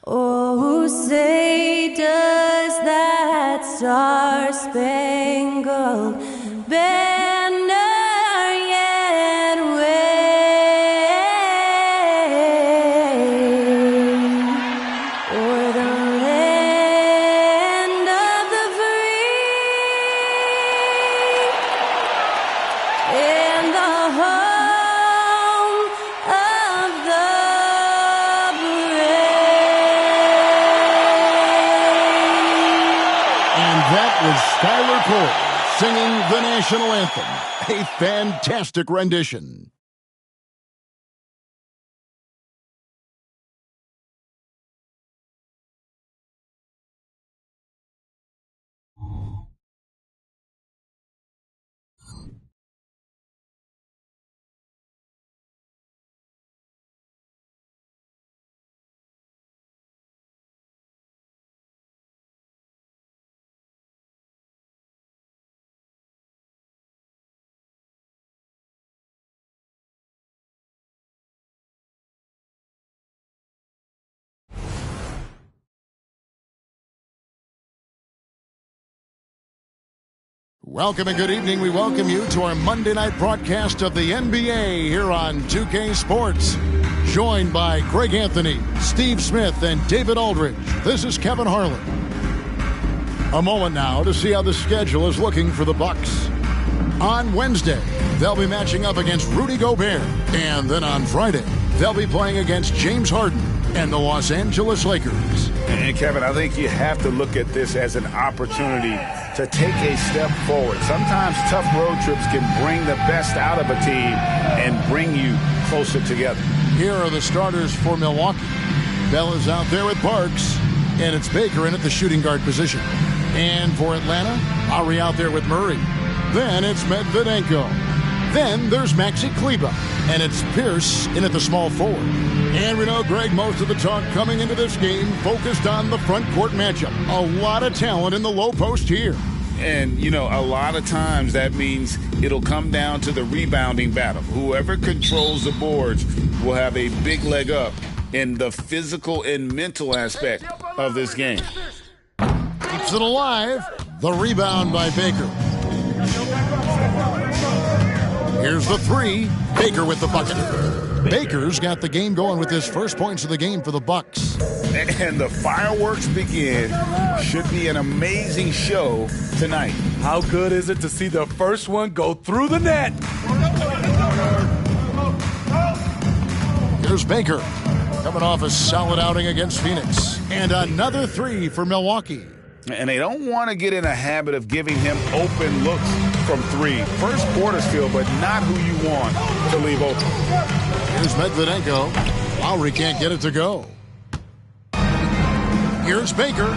Oh, say does that star-spangled banner yet wave o'er the land of the free and the home of the That was Skylar Cole singing the national anthem. A fantastic rendition. Welcome and good evening. We welcome you to our Monday night broadcast of the NBA here on 2K Sports. Joined by Greg Anthony, Steve Smith, and David Aldridge. This is Kevin Harlan. A moment now to see how the schedule is looking for the Bucks. On Wednesday, they'll be matching up against Rudy Gobert. And then on Friday, they'll be playing against James Harden and the Los Angeles Lakers. And Kevin, I think you have to look at this as an opportunity to take a step forward. Sometimes tough road trips can bring the best out of a team and bring you closer together. Here are the starters for Milwaukee. Bell is out there with Parks, and it's Baker in at the shooting guard position. And for Atlanta, Lowry out there with Murray. Then it's Medvedenko. Then there's Maxi Kleber, and it's Pierce in at the small forward. And we know, Greg, most of the talk coming into this game focused on the front court matchup. A lot of talent in the low post here. And, you know, a lot of times that means it'll come down to the rebounding battle. Whoever controls the boards will have a big leg up in the physical and mental aspect of this game. Keeps it alive. The rebound by Baker. Here's the three. Baker with the bucket. Baker's got the game going with his first points of the game for the Bucks. And the fireworks begin. Should be an amazing show tonight. How good is it to see the first one go through the net? Here's Baker, coming off a solid outing against Phoenix. And another three for Milwaukee. And they don't want to get in a habit of giving him open looks from three. First quarter's feel, but not who you want to leave open. Here's Medvedenko. Lowry can't get it to go. Here's Baker.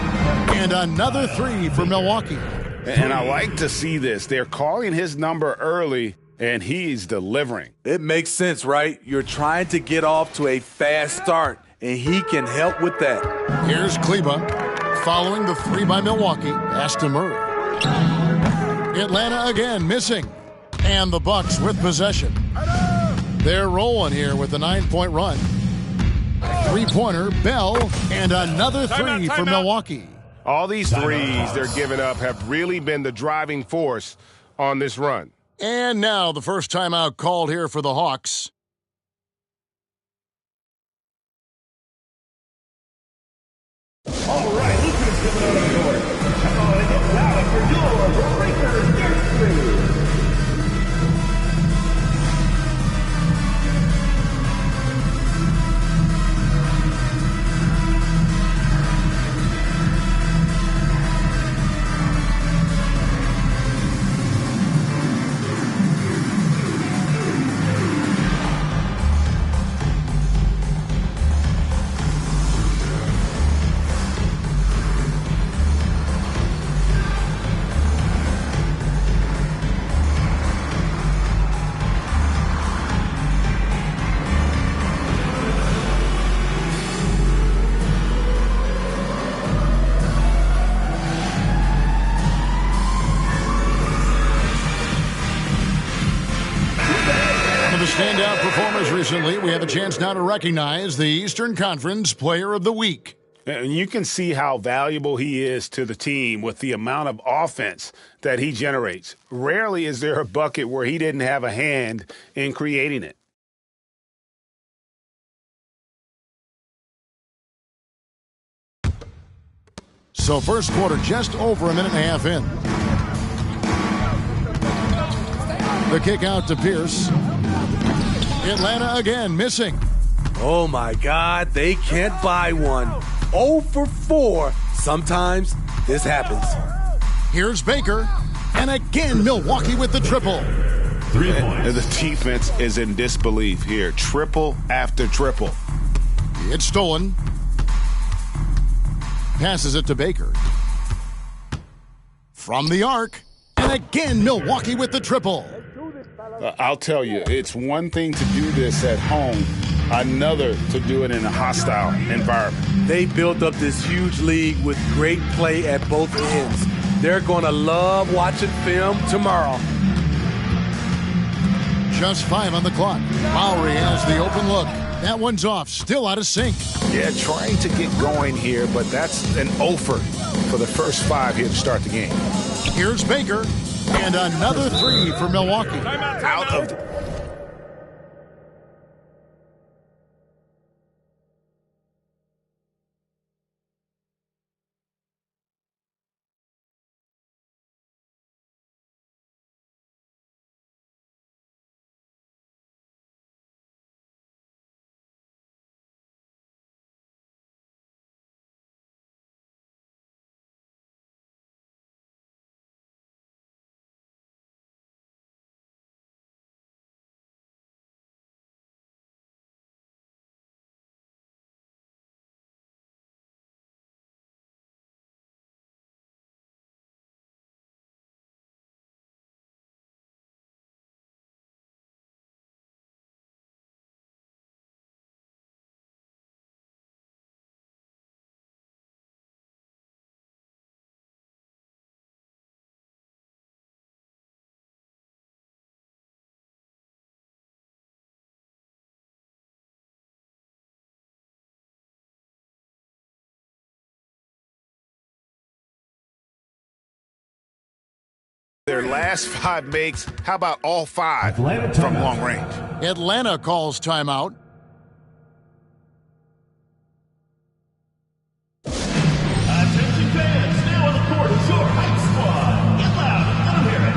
And another three for Milwaukee. And I like to see this. They're calling his number early, and he's delivering. It makes sense, right? You're trying to get off to a fast start, and he can help with that. Here's Kleber. Following the three by Milwaukee, Aston Murray. Atlanta again missing. And the Bucks with possession. They're rolling here with the 9-point run. Three-pointer, Bell, and another three for Milwaukee. All these threes they're giving up have really been the driving force on this run. And now the first timeout called here for the Hawks. All right, who's going to come out on the board? Calling it loud for your Breakers Nursery. Standout performers recently, we have a chance now to recognize the Eastern Conference Player of the Week. And you can see how valuable he is to the team with the amount of offense that he generates. Rarely is there a bucket where he didn't have a hand in creating it. So first quarter just over a minute and a half in. The kick out to Pierce. Atlanta again missing. Oh, my God, they can't buy one. 0 for 4. Sometimes this happens. Here's Baker. And again, Milwaukee with the triple. 3 points. The defense is in disbelief here. Triple after triple. It's stolen. Passes it to Baker. From the arc. And again, Milwaukee with the triple. I'll tell you, it's one thing to do this at home, another to do it in a hostile environment. They built up this huge league with great play at both ends. They're going to love watching film tomorrow. Just 5 on the clock. Lowry has the open look. That one's off, still out of sync. Yeah, trying to get going here, but that's an offer for the first 5 here to start the game. Here's Baker, and another 3 for Milwaukee. Out of the... Their last 5 makes, how about all 5 from long range? Atlanta calls timeout. Attention fans, now on the court is your hype squad. Get loud, let 'em hear it.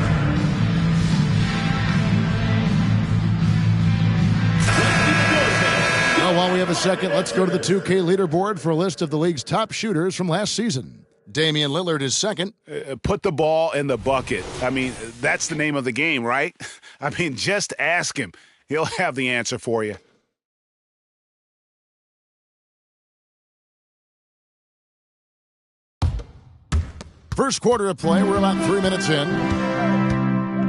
Well, while we have a second, let's go to the 2K leaderboard for a list of the league's top shooters from last season. Damian Lillard is second. Put the ball in the bucket. I mean, that's the name of the game, right? I mean, just ask him. He'll have the answer for you. First quarter of play, we're about 3 minutes in.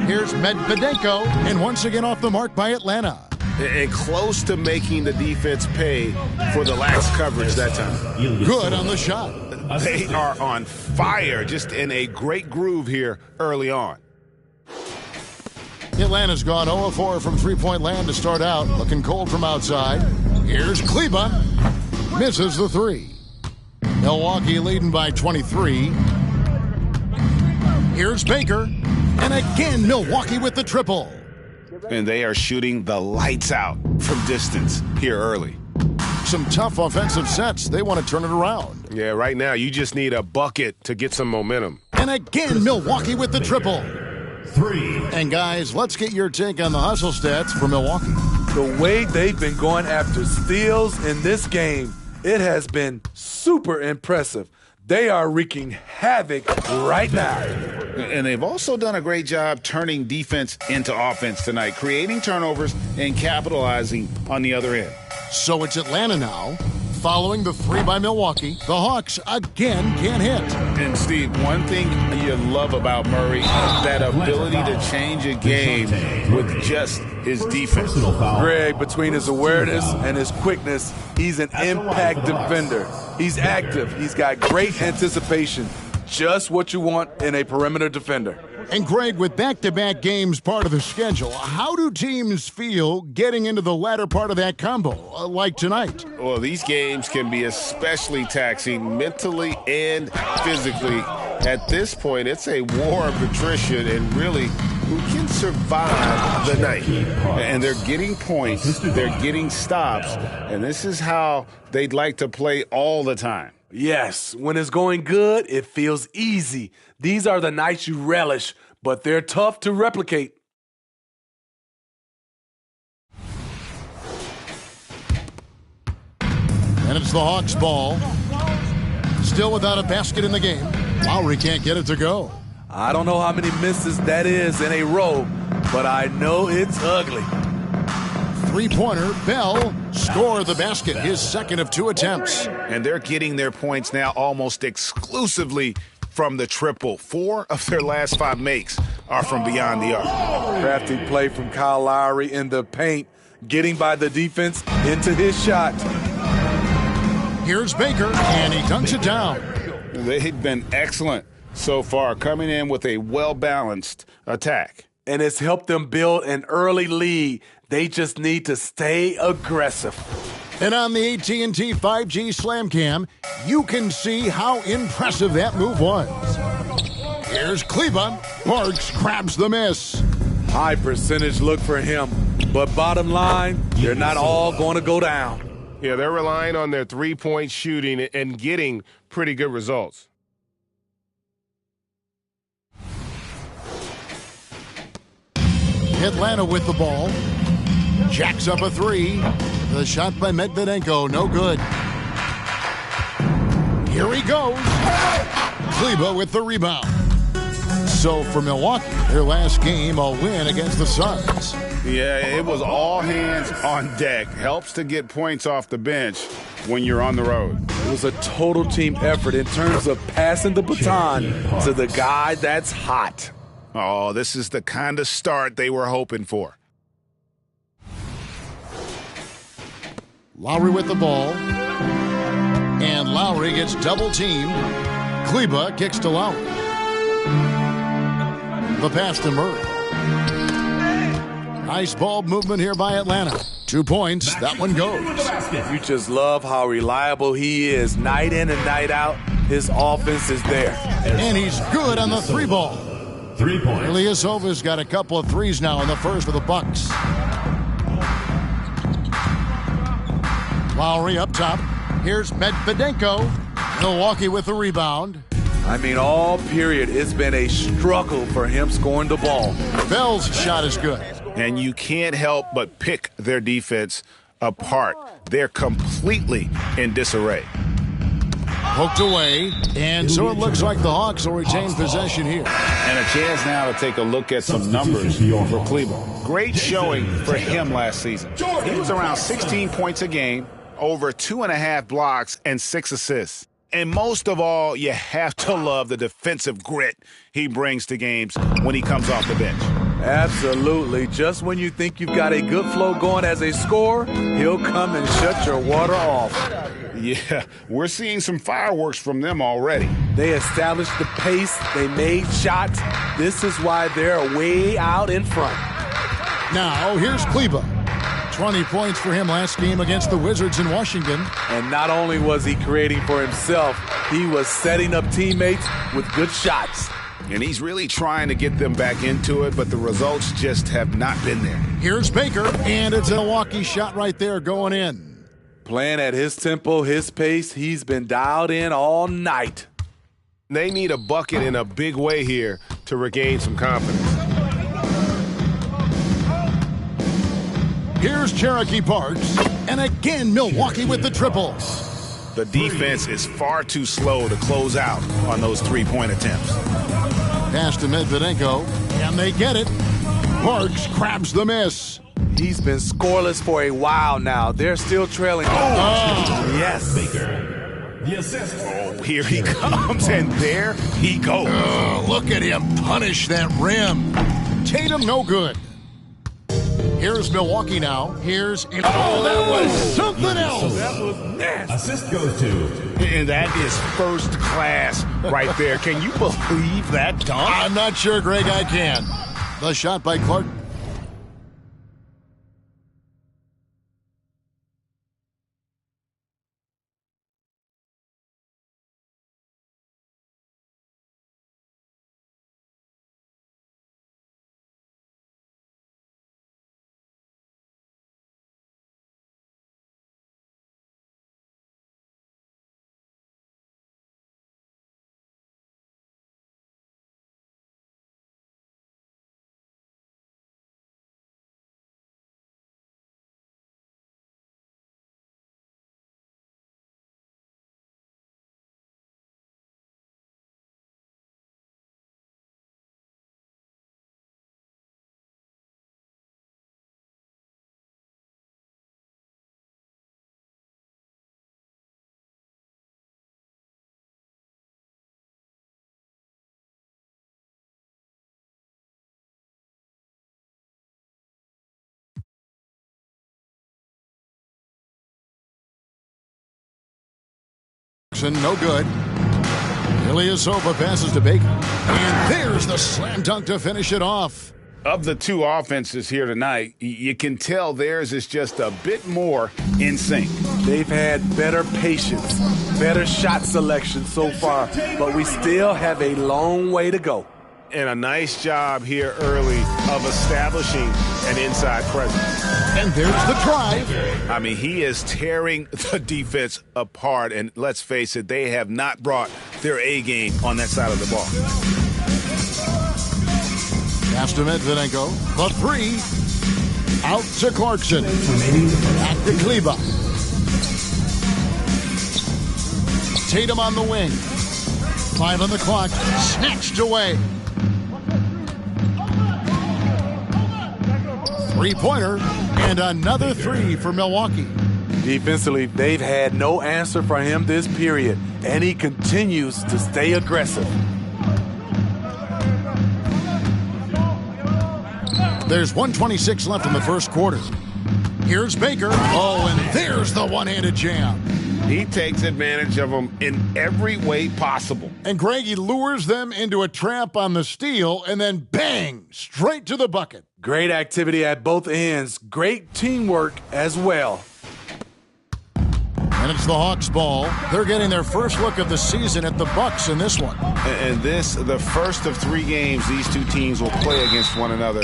Here's Medvedenko, and once again off the mark by Atlanta. And close to making the defense pay for the lax coverage that time. Good on the shot. They are on fire, just in a great groove here early on. Atlanta's gone 0-4 from three-point land to start out. Looking cold from outside. Here's Kleba. Misses the 3. Milwaukee leading by 23. Here's Baker. And again, Milwaukee with the triple. And they are shooting the lights out from distance here early. Some tough offensive sets. They want to turn it around. Yeah, right now you just need a bucket to get some momentum. And again, Milwaukee with the triple. 3. And guys, let's get your take on the hustle stats for Milwaukee. The way they've been going after steals in this game, it has been super impressive. They are wreaking havoc right now. And they've also done a great job turning defense into offense tonight, creating turnovers and capitalizing on the other end. So it's Atlanta now. Following the 3 by Milwaukee, the Hawks again can't hit. And Steve, one thing you love about Murray, that ability to change a game with just his defense. Greg, between his awareness and his quickness, he's an impact defender. He's active. He's got great anticipation. just what you want in a perimeter defender. And Greg, with back-to-back games part of the schedule, how do teams feel getting into the latter part of that combo, like tonight? Well, these games can be especially taxing mentally and physically. At this point, it's a war of attrition, and really, who can survive the night? And they're getting points, they're getting stops, and this is how they'd like to play all the time. Yes, when it's going good, it feels easy. These are the nights you relish, but they're tough to replicate. And it's the Hawks' ball. Still without a basket in the game. Lowry can't get it to go. I don't know how many misses that is in a row, but I know it's ugly. Three-pointer, Bell scored the basket, his second of 2 attempts. And they're getting their points now almost exclusively from the triple. 4 of their last 5 makes are from beyond the arc. Crafty play from Kyle Lowry in the paint, getting by the defense into his shot. Here's Baker, and he dunks it down. They've been excellent so far, coming in with a well-balanced attack. And it's helped them build an early lead. They just need to stay aggressive. And on the AT&T 5G Slam Cam, you can see how impressive that move was. Here's Kleba. Parks grabs the miss. High percentage look for him. But bottom line, they're not all going to go down. Yeah, they're relying on their three-point shooting and getting pretty good results. Atlanta with the ball. Jacks up a 3. The shot by Medvedenko, no good. Here he goes. Kleba with the rebound. So for Milwaukee, their last game, a win against the Suns. Yeah, it was all hands on deck. Helps to get points off the bench when you're on the road. It was a total team effort in terms of passing the baton to the guy that's hot. Oh, this is the kind of start they were hoping for. Lowry with the ball. And Lowry gets double-teamed. Kleba kicks to Lowry. The pass to Murray. Nice ball movement here by Atlanta. 2 points. That one goes. You just love how reliable he is. Night in and night out, his offense is there. And he's good on the 3-ball. 3 points. Ilyasova's got a couple of threes now in the first for the Bucks. Lowry up top. Here's Medvedenko. Milwaukee with the rebound. I mean, all period, it's been a struggle for him scoring the ball. Bell's shot is good. And you can't help but pick their defense apart. They're completely in disarray. Poked away, and so it looks like the Hawks will retain possession here. And a chance now to take a look at some numbers for Cleveland. Great showing for him last season. He was around 16 points a game, over 2.5 blocks, and 6 assists. And most of all, you have to love the defensive grit he brings to games when he comes off the bench. Absolutely. Just when you think you've got a good flow going as a scorer, he'll come and shut your water off. Yeah, we're seeing some fireworks from them already. They established the pace. They made shots. This is why they're way out in front. Now, here's Kleba. 20 points for him last game against the Wizards in Washington. And not only was he creating for himself, he was setting up teammates with good shots. And he's really trying to get them back into it, but the results just have not been there. Here's Baker, and it's a Milwaukee shot right there going in. Playing at his tempo, his pace, he's been dialed in all night. They need a bucket in a big way here to regain some confidence. Here's Cherokee Parks, and again Milwaukee with the triple. The defense is far too slow to close out on those three-point attempts. Pass to Medvedenko, and they get it. Parks grabs the miss. He's been scoreless for a while now. They're still trailing. Oh, yes. Baker, the assist. Oh, here he comes, and there he goes. Look at him punish that rim. Tatum no good. Here's Milwaukee now. Here's... Oh, that was something else. That was nasty. Assist goes to. And that is first class right there. Can you believe that dunk? I'm not sure, Greg, I can. The shot by Clark. No good. Ilyasova passes to Baker. And there's the slam dunk to finish it off. Of the two offenses here tonight, you can tell theirs is just a bit more in sync. They've had better patience, better shot selection so far, but we still have a long way to go. And a nice job here early of establishing an inside presence. And there's the drive. I mean, he is tearing the defense apart. And let's face it, they have not brought their A game on that side of the ball. Pass to Medvedenko. The three. Out to Clarkson. Back to Kleba. Tatum on the wing. 5 on the clock. Snatched away. Three-pointer, and another three for Milwaukee. Defensively, they've had no answer for him this period, and he continues to stay aggressive. There's 1:26 left in the first quarter. Here's Baker. Oh, and there's the one-handed jam. He takes advantage of them in every way possible. And Greg, he lures them into a trap on the steal, and then bang, straight to the bucket. Great activity at both ends. Great teamwork as well. And it's the Hawks' ball. They're getting their first look of the season at the Bucks in this one. And this, the first of 3 games these two teams will play against one another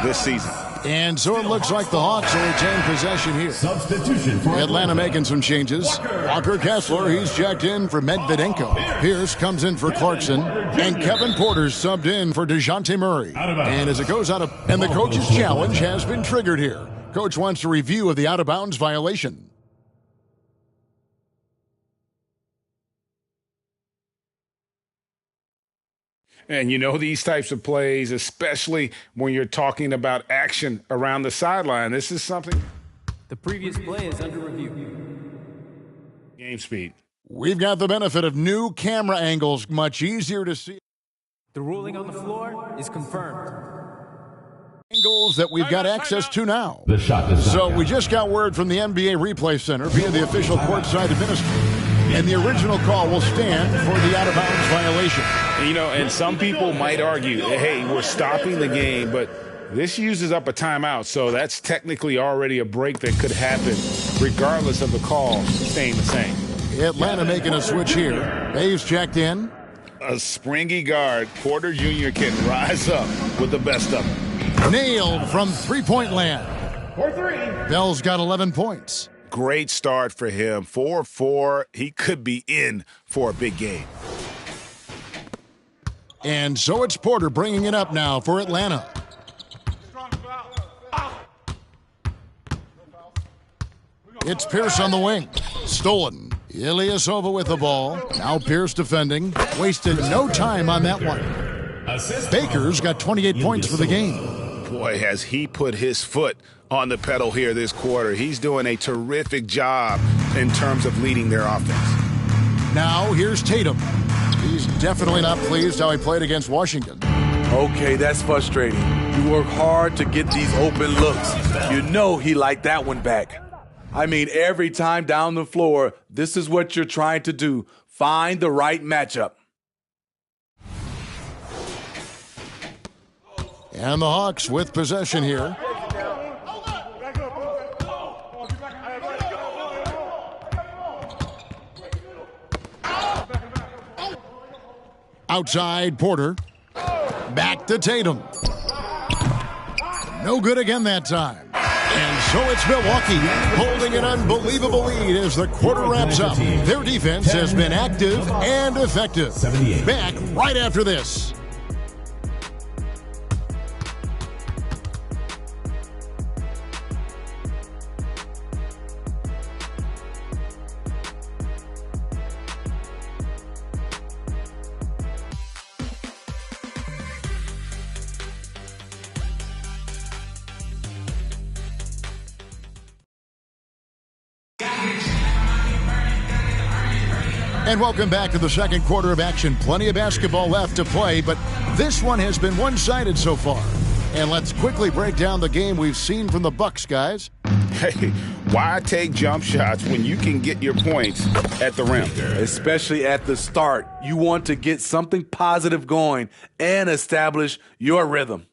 this season. And so it looks like the Hawks will retain possession here. Substitution for Atlanta making some changes. Walker Kessler, he's checked in for Medvedenko. Pierce comes in for Clarkson. And Kevin Porter's subbed in for DeJounte Murray. And as it goes out of... And the coach's challenge has been triggered here. Coach wants a review of the out-of-bounds violation. And you know these types of plays, especially when you're talking about action around the sideline, this is something. The previous play is under review. Game speed. We've got the benefit of new camera angles, much easier to see. The ruling on the floor is confirmed. Angles that we've got access to now. the shot does not So count. we just got word from the NBA Replay Center via the official courtside administrator. And the original call will stand for the out-of-bounds violation. You know, and some people might argue, hey, we're stopping the game, but this uses up a timeout, so that's technically already a break that could happen regardless of the call staying the same. Atlanta making a switch here. Dave's checked in. A springy guard, Porter Jr. can rise up with the best of them. Nailed from three-point land. For 3. Bell's got 11 points. Great start for him. 4-4. He could be in for a big game. And so it's Porter bringing it up now for Atlanta. It's Pierce on the wing. Stolen. Ilyasova with the ball. Now Pierce defending. Wasted no time on that one. Baker's got 28 points for the game. Boy, has he put his foot on the pedal here this quarter. He's doing a terrific job in terms of leading their offense. Now here's Tatum. He's definitely not pleased how he played against Washington. Okay, that's frustrating. You work hard to get these open looks. You know he liked that one back. I mean, every time down the floor, this is what you're trying to do. Find the right matchup. And the Hawks with possession here. Outside, Porter. Back to Tatum. No good again that time. And so it's Milwaukee holding an unbelievable lead as the quarter wraps up. Their defense has been active and effective. Back right after this. And welcome back to the second quarter of action. Plenty of basketball left to play, but this one has been one-sided so far. And let's quickly break down the game we've seen from the Bucks, guys. Hey, why take jump shots when you can get your points at the rim? Especially at the start. You want to get something positive going and establish your rhythm.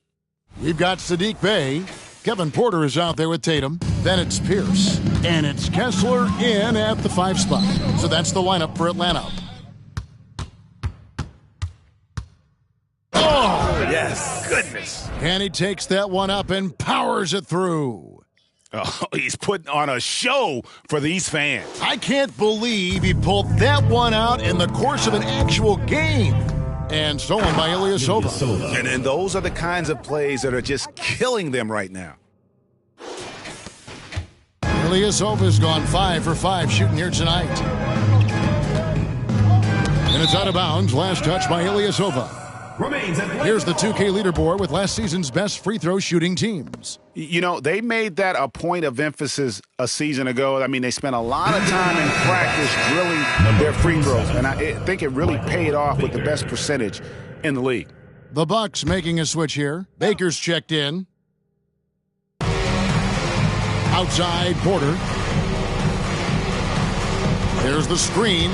We've got Saddiq Bey. Kevin Porter is out there with Tatum. Then it's Pierce. And it's Kessler in at the 5 spot. So that's the lineup for Atlanta. Oh, yes. Goodness. And he takes that one up and powers it through. Oh, he's putting on a show for these fans. I can't believe he pulled that one out in the course of an actual game. And stolen by Ilyasova. And those are the kinds of plays that are just killing them right now. Ilyasova's gone 5 for 5 shooting here tonight. And it's out of bounds. Last touch by Ilyasova. Here's the 2K leaderboard with last season's best free throw shooting teams. You know, they made that a point of emphasis a season ago. I mean, they spent a lot of time in practice drilling their free throws, and I think it really paid off with the best percentage in the league. The Bucks making a switch here. Baker's checked in. Outside, Porter. There's the screen.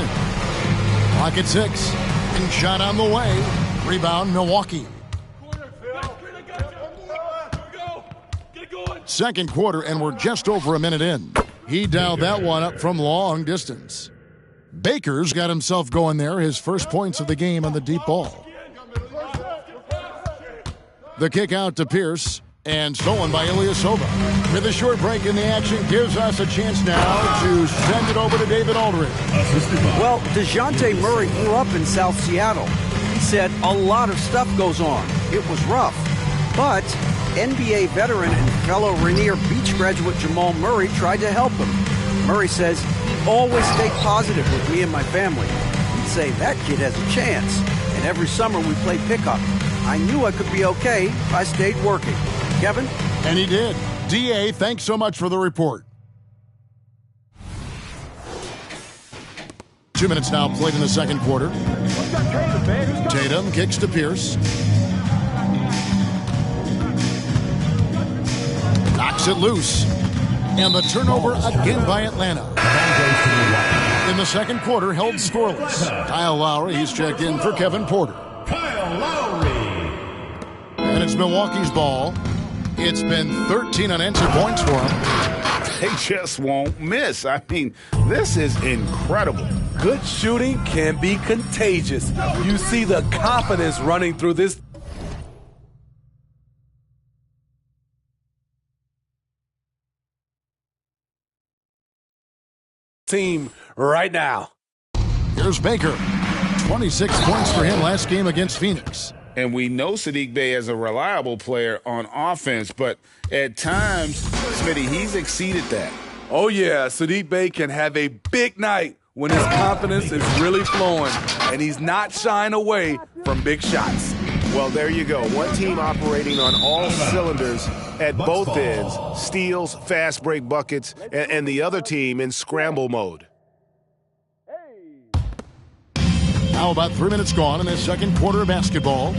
Clock at 6. And shot on the way. Rebound, Milwaukee. Second quarter, and we're just over a minute in. He dialed that one up from long distance. Baker's got himself going there, his first points of the game on the deep ball. The kick out to Pierce, and stolen by Ilyasova. With a short break in the action, gives us a chance now to send it over to David Aldridge. Well, DeJounte Murray grew up in South Seattle. He said a lot of stuff goes on. It was rough. But NBA veteran and fellow Rainier Beach graduate Jamal Murray tried to help him. Murray says he always stayed positive with me and my family. He'd say that kid has a chance. And every summer we play pickup. I knew I could be okay if I stayed working. Kevin? And he did. D.A., thanks so much for the report. 2 minutes now played in the second quarter. Tatum kicks to Pierce. Knocks it loose. And the turnover again by Atlanta. In the second quarter, held scoreless. Kyle Lowry, he's checked in for Kevin Porter. Kyle Lowry. And it's Milwaukee's ball. It's been 13 unanswered points for him. They just won't miss. I mean, this is incredible. Good shooting can be contagious. You see the confidence running through this team right now. Here's Baker. 26 points for him last game against Phoenix. And we know Saddiq Bey is a reliable player on offense, but at times, Smitty, he's exceeded that. Oh, yeah, Saddiq Bey can have a big night when his confidence is really flowing, and he's not shying away from big shots. Well, there you go. One team operating on all cylinders at both ends, steals, fast break buckets, and the other team in scramble mode. Now about 3 minutes gone in the second quarter of basketball.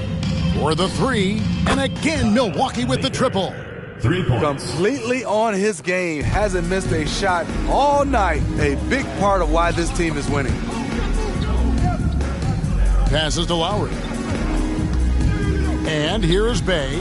For the three, and again Milwaukee with the triple. 3 points. Completely on his game. Hasn't missed a shot all night. A big part of why this team is winning. Passes to Lowry. And here is Bay.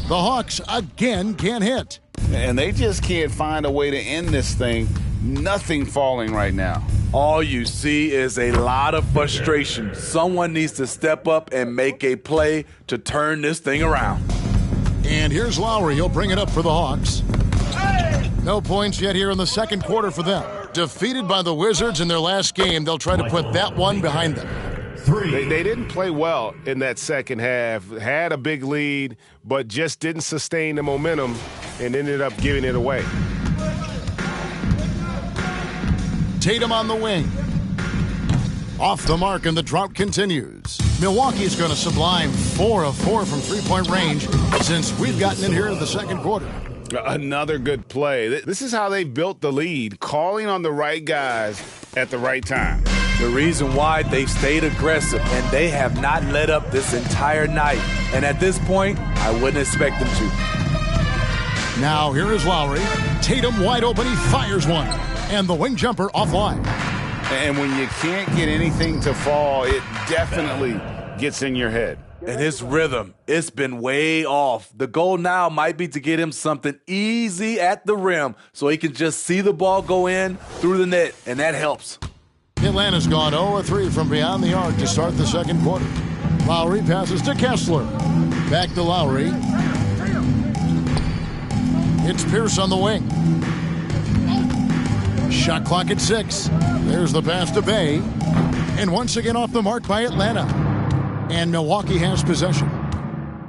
The Hawks again can't hit. And they just can't find a way to end this thing. Nothing falling right now. All you see is a lot of frustration. Someone needs to step up and make a play to turn this thing around. And here's Lowry. He'll bring it up for the Hawks. No points yet here in the second quarter for them. Defeated by the Wizards in their last game, they'll try to put that one behind them. They didn't play well in that second half. Had a big lead, but just didn't sustain the momentum and ended up giving it away. Tatum on the wing. Off the mark, and the drought continues. Milwaukee's going to sublime 4 of 4 from three-point range since we've gotten in here in the second quarter. Another good play. This is how they built the lead, calling on the right guys at the right time. The reason why they've stayed aggressive, and they have not let up this entire night. And at this point, I wouldn't expect them to. Now here is Lowry. Tatum wide open. He fires one. And the wing jumper offline. And when you can't get anything to fall, it definitely gets in your head. And his rhythm, it's been way off. The goal now might be to get him something easy at the rim so he can just see the ball go in through the net, and that helps. Atlanta's gone 0-3 from beyond the arc to start the second quarter. Lowry passes to Kessler. Back to Lowry. It's Pierce on the wing. Shot clock at 6. There's the pass to Bay. And once again off the mark by Atlanta. And Milwaukee has possession.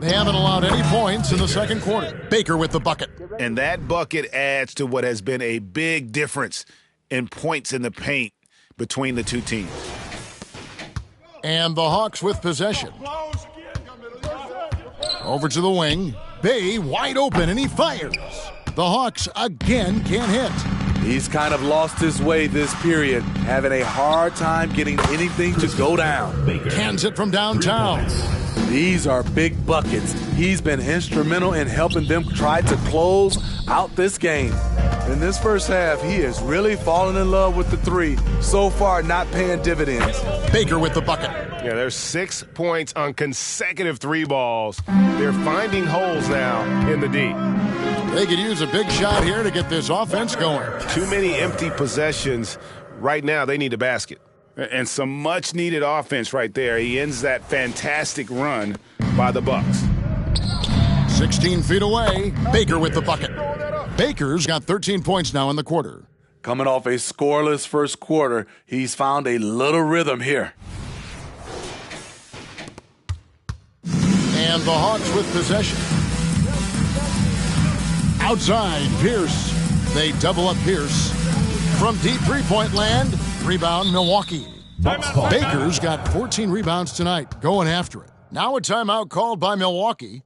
They haven't allowed any points in the second quarter. Baker with the bucket. And that bucket adds to what has been a big difference in points in the paint between the two teams. And the Hawks with possession. Over to the wing. Bay wide open, and he fires. The Hawks again can't hit. He's kind of lost his way this period, having a hard time getting anything to go down. Cans it from downtown. These are big buckets. He's been instrumental in helping them try to close out this game. In this first half, he has really fallen in love with the three. So far, not paying dividends. Baker with the bucket. Yeah, there's 6 points on consecutive 3 balls. They're finding holes now in the D. They could use a big shot here to get this offense going. Too many empty possessions. Right now, they need a basket. And some much-needed offense right there. He ends that fantastic run by the Bucks. 16 feet away. Baker with the bucket. Baker's got 13 points now in the quarter. Coming off a scoreless first quarter, he's found a little rhythm here. And the Hawks with possession. Outside, Pierce. They double up Pierce. From deep three-point land, rebound Milwaukee. Baker's got 14 rebounds tonight, going after it. Now a timeout called by Milwaukee.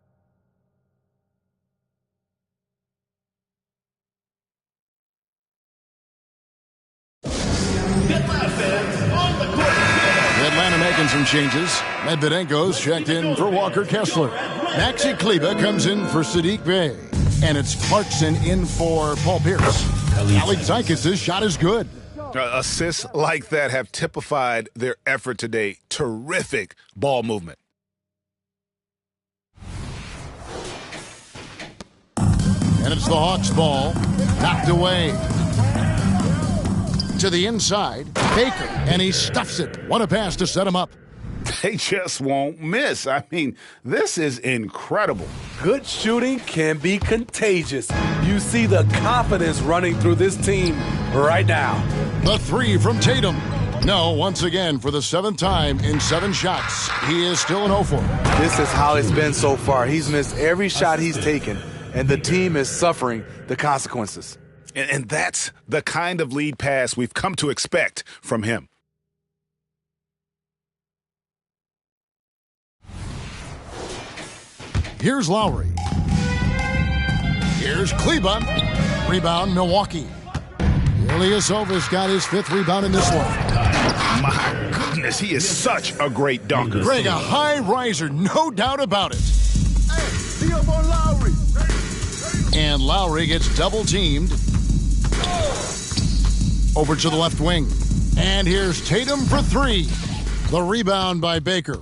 Atlanta making some changes. Medvedenko's checked in for Walker Kessler. Maxi Kleber comes in for Sadiq Bey. And it's Clarkson in for Paul Pierce. Alexakis' shot is good. Assists like that have typified their effort today. Terrific ball movement. And it's the Hawks' ball. Knocked away. To the inside, Baker, and he stuffs it. What a pass to set him up. They just won't miss. I mean, this is incredible. Good shooting can be contagious. You see the confidence running through this team right now. The three from Tatum. No, once again, for the 7th time in 7 shots, he is still an 0-4. This is how it's been so far. He's missed every shot he's taken, and the team is suffering the consequences. And that's the kind of lead pass we've come to expect from him. Here's Lowry. Here's Kleber. Rebound, Milwaukee. Ilyasova's got his 5th rebound in this one. My goodness, he is such a great dunker. Greg, a high riser, no doubt about it. Hey, up on Lowry. And Lowry gets double teamed. Over to the left wing. And here's Tatum for three. The rebound by Baker.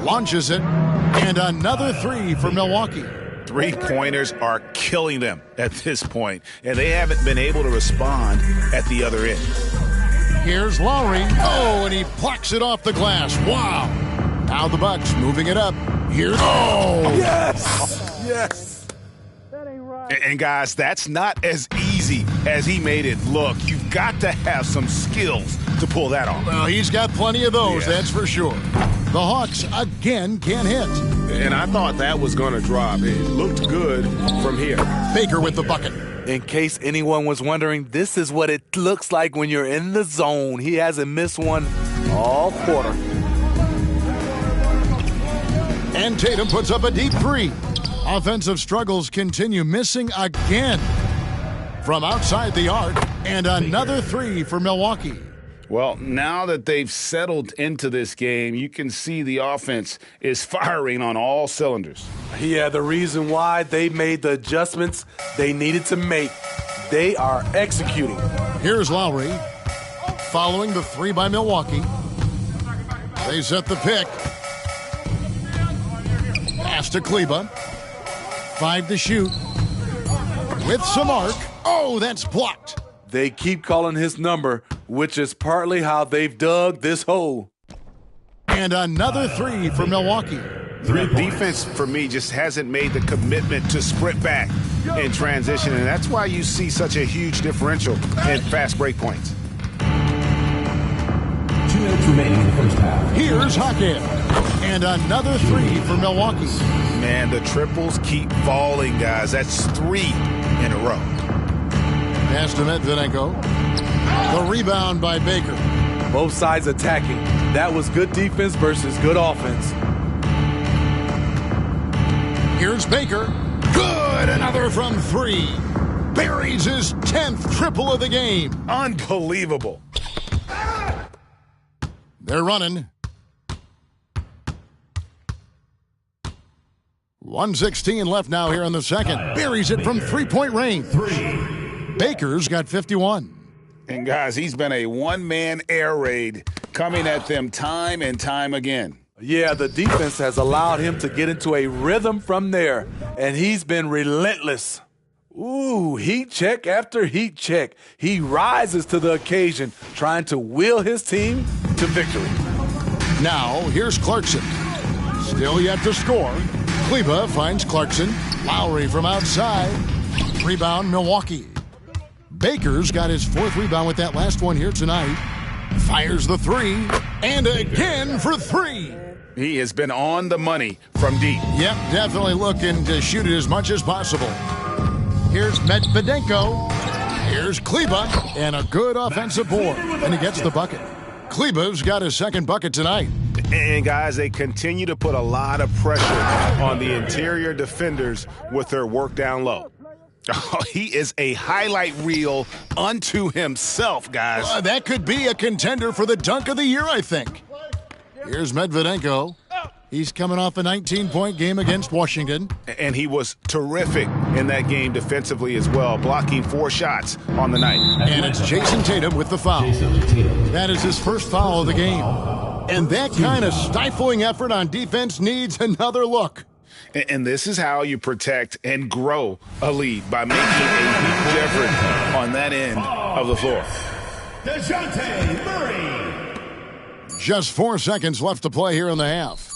Launches it. And another three for Milwaukee. Three-pointers are killing them at this point, and they haven't been able to respond at the other end. Here's Lowry. Oh, and he plucks it off the glass. Wow. Now the Bucks moving it up. Here's... Oh! Yes! Yes! And guys, that's not as easy as he made it look. You've got to have some skills to pull that off. Well, he's got plenty of those, that's for sure. The Hawks again can't hit. And I thought that was going to drop. It looked good from here. Baker with the bucket. In case anyone was wondering, this is what it looks like when you're in the zone. He hasn't missed one all quarter. And Tatum puts up a deep three. Offensive struggles continue, missing again from outside the arc, and another three for Milwaukee. Well, now that they've settled into this game, you can see the offense is firing on all cylinders. Yeah, the reason why they made the adjustments they needed to make. They are executing. Here's Lowry following the three by Milwaukee. They set the pick. Pass to Kleba. 5 to shoot. With some arc. Oh, that's blocked. They keep calling his number, which is partly how they've dug this hole. And another three for Milwaukee. The defense, for me, just hasn't made the commitment to sprint back in transition, and that's why you see such a huge differential in fast break points. 2 minutes remaining in the first half. Here's Hackett. And another three for Milwaukee. Man, the triples keep falling, guys. That's 3 in a row. Pass to Medvedenko. The rebound by Baker. Both sides attacking. That was good defense versus good offense. Here's Baker. Good. Another from three. Buries his 10th triple of the game. Unbelievable. They're running. 1:16 left now here in the second. Buries it from three-point range. Baker's got 51. And, guys, he's been a one-man air raid coming at them time and time again. Yeah, the defense has allowed him to get into a rhythm from there, and he's been relentless. Ooh, heat check after heat check. He rises to the occasion, trying to will his team to victory. Now, here's Clarkson. Still yet to score. Kleba finds Clarkson. Lowry from outside. Rebound, Milwaukee. Baker's got his 4th rebound with that last one here tonight. Fires the three. And again for three. He has been on the money from deep. Yep, definitely looking to shoot it as much as possible. Here's Medvedenko. Here's Kleba. And a good offensive board. And he gets the bucket. Kleba's got his 2nd bucket tonight. And, guys, they continue to put a lot of pressure on the interior defenders with their work down low. Oh, he is a highlight reel unto himself, guys. That could be a contender for the dunk of the year, I think. Here's Medvedenko. He's coming off a 19-point game against Washington. And he was terrific in that game defensively as well, blocking 4 shots on the night. And it's Jason Tatum with the foul. That is his first foul of the game. And that kind of stifling effort on defense needs another look. And this is how you protect and grow a lead, by making a huge effort on that end of the floor. DeJounte Murray. Just 4 seconds left to play here in the half.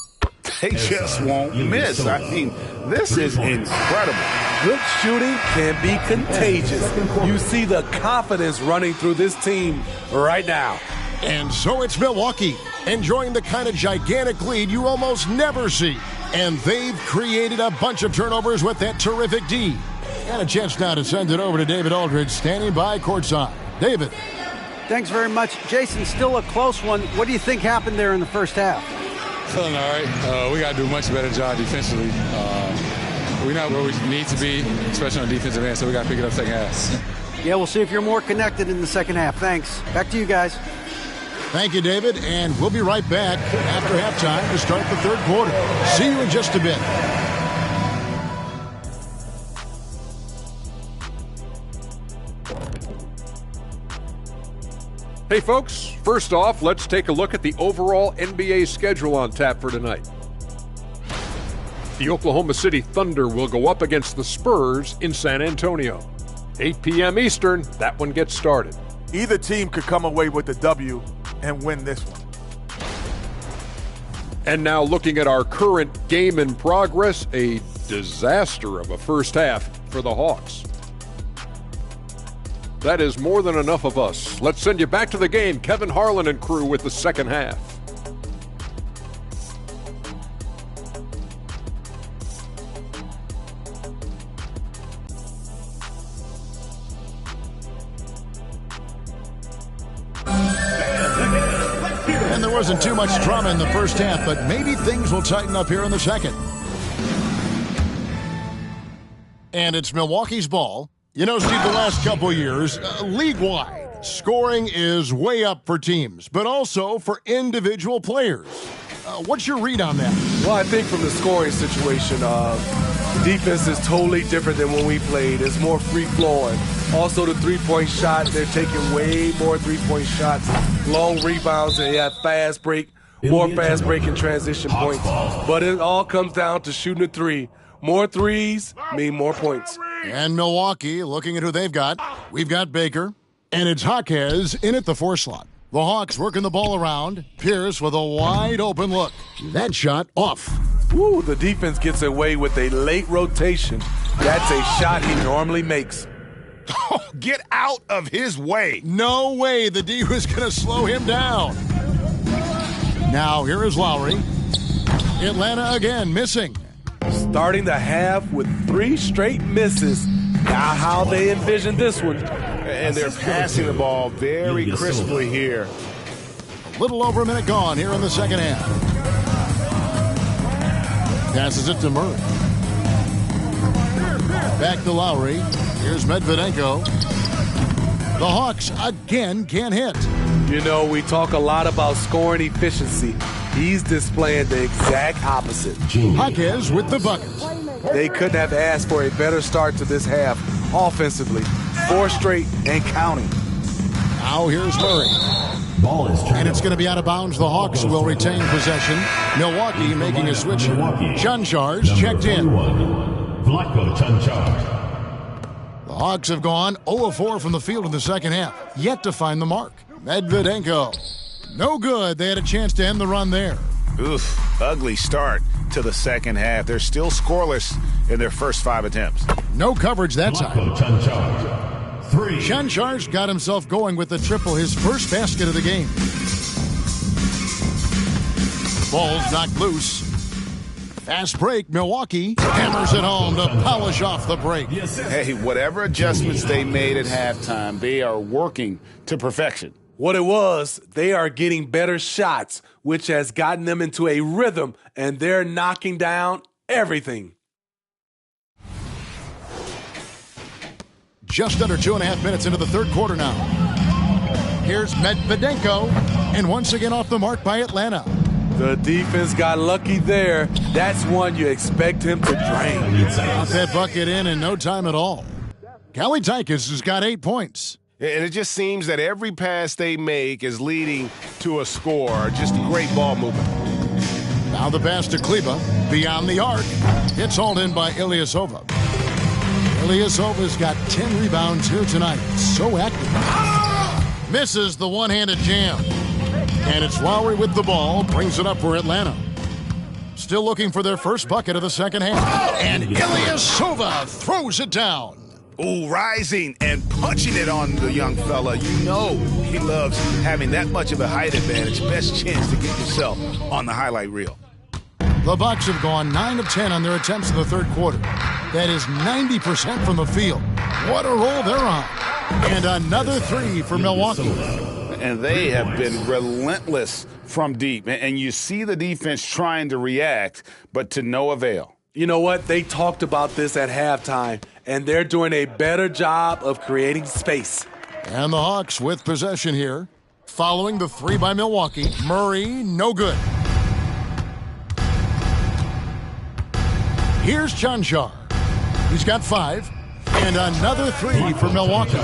They just won't miss. I mean, this is incredible. Good shooting can be contagious. You see the confidence running through this team right now. And so it's Milwaukee, enjoying the kind of gigantic lead you almost never see. And they've created a bunch of turnovers with that terrific D. And a chance now to send it over to David Aldridge, standing by courtside. David. Thanks very much. Jason, still a close one. What do you think happened there in the first half? Feeling all right. We got to do a much better job defensively. We're not where we need to be, especially on the defensive end, so we got to pick it up second half. Yeah, we'll see if you're more connected in the second half. Thanks. Back to you guys. Thank you, David, and we'll be right back after halftime to start the third quarter. See you in just a bit. Hey folks, first off, let's take a look at the overall NBA schedule on tap for tonight. The Oklahoma City Thunder will go up against the Spurs in San Antonio. 8 p.m. Eastern, that one gets started. Either team could come away with the W and win this one. And now looking at our current game in progress, a disaster of a first half for the Hawks. That is more than enough of us. Let's send you back to the game. Kevin Harlan and crew with the second half. And there wasn't too much drama in the first half, but maybe things will tighten up here in the second. And it's Milwaukee's ball. You know, Steve, the last couple years, league-wide, scoring is way up for teams, but also for individual players. What's your read on that? Well, I think from the scoring situation, defense is totally different than when we played. It's more free-flowing. Also, the three-point shot, they're taking way more three-point shots, long rebounds, and they have fast break, more fast break and transition points. But it all comes down to shooting a three. More threes mean more points. And Milwaukee, looking at who they've got, we've got Baker, and it's Jaquez in at the 4 slot. The Hawks working the ball around. Pierce with a wide open look. That shot off. Woo, the defense gets away with a late rotation. That's a shot he normally makes. Oh, get out of his way. No way the D was going to slow him down. Now here is Lowry. Atlanta again missing. Starting the half with 3 straight misses. Not how they envisioned this one. And they're passing the ball very crisply here. A little over a minute gone here in the second half. Passes it to Murray. Back to Lowry. Here's Medvedenko. The Hawks again can't hit. You know, we talk a lot about scoring efficiency. He's displaying the exact opposite. Jaquez with the bucket. They couldn't have asked for a better start to this half offensively. 4 straight and counting. Now here's Murray. And it's going to be out of bounds. The Hawks will retain possession. Milwaukee making a switch. Chanchar's checked in. The Hawks have gone 0-4 from the field in the second half. Yet to find the mark. Medvedenko. No good. They had a chance to end the run there. Oof, ugly start to the second half. They're still scoreless in their first 5 attempts. No coverage that time. Chanchar's got himself going with the triple, his first basket of the game. Ball's knocked loose. Fast break, Milwaukee hammers it home to polish off the break. Hey, whatever adjustments they made at halftime, they are working to perfection. What it was, they are getting better shots, which has gotten them into a rhythm, and they're knocking down everything. Just under 2.5 minutes into the third quarter now. Here's Medvedenko, and once again off the mark by Atlanta. The defense got lucky there. That's one you expect him to drain. Got that bucket in no time at all. Kalaitakis has got 8 points. And it just seems that every pass they make is leading to a score. Just great ball movement. Now the pass to Kleba. Beyond the arc. It's hauled in by Ilyasova. Ilyasova's got 10 rebounds here tonight. So active. Misses the one-handed jam. And it's Lowry with the ball. Brings it up for Atlanta. Still looking for their first bucket of the second half. And Ilyasova throws it down. Ooh, rising and punching it on the young fella. You know he loves having that much of a height advantage. Best chance to get yourself on the highlight reel. The Bucks have gone 9 of 10 on their attempts in the third quarter. That is 90% from the field. What a roll they're on. And another 3 for Milwaukee. And they have been relentless from deep. And you see the defense trying to react, but to no avail. You know what? They talked about this at halftime, and they're doing a better job of creating space. And the Hawks with possession here. Following the three by Milwaukee. Murray, no good. Here's Chanchar. He's got 5. And another 3 for Milwaukee.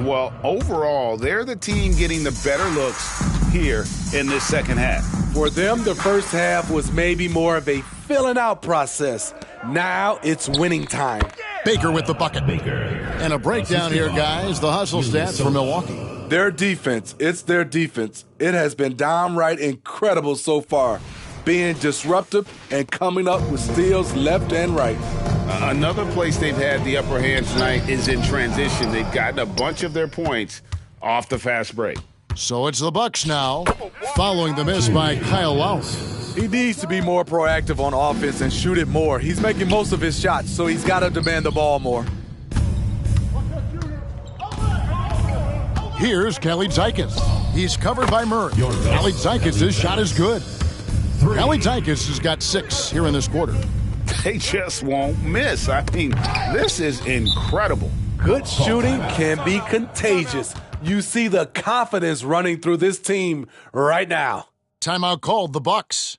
Well, overall, they're the team getting the better looks here in this second half. For them, the first half was maybe more of a filling out process. Now it's winning time. Baker with the bucket. And a breakdown here, guys. The hustle stats for Milwaukee. Their defense, it's their defense. It has been downright incredible so far, being disruptive and coming up with steals left and right. Another place they've had the upper hand tonight is in transition. They've gotten a bunch of their points off the fast break. So it's the Bucks now, following the miss by Kyle Lowry. He needs to be more proactive on offense and shoot it more. He's making most of his shots, so he's got to demand the ball more. Here's Kelly Zykis. He's covered by Murray. Kelly Zykis' shot is good. Kelly Zykis has got 6 here in this quarter. They just won't miss. I mean, this is incredible. Good shooting can be contagious. You see the confidence running through this team right now. Timeout called, the Bucks.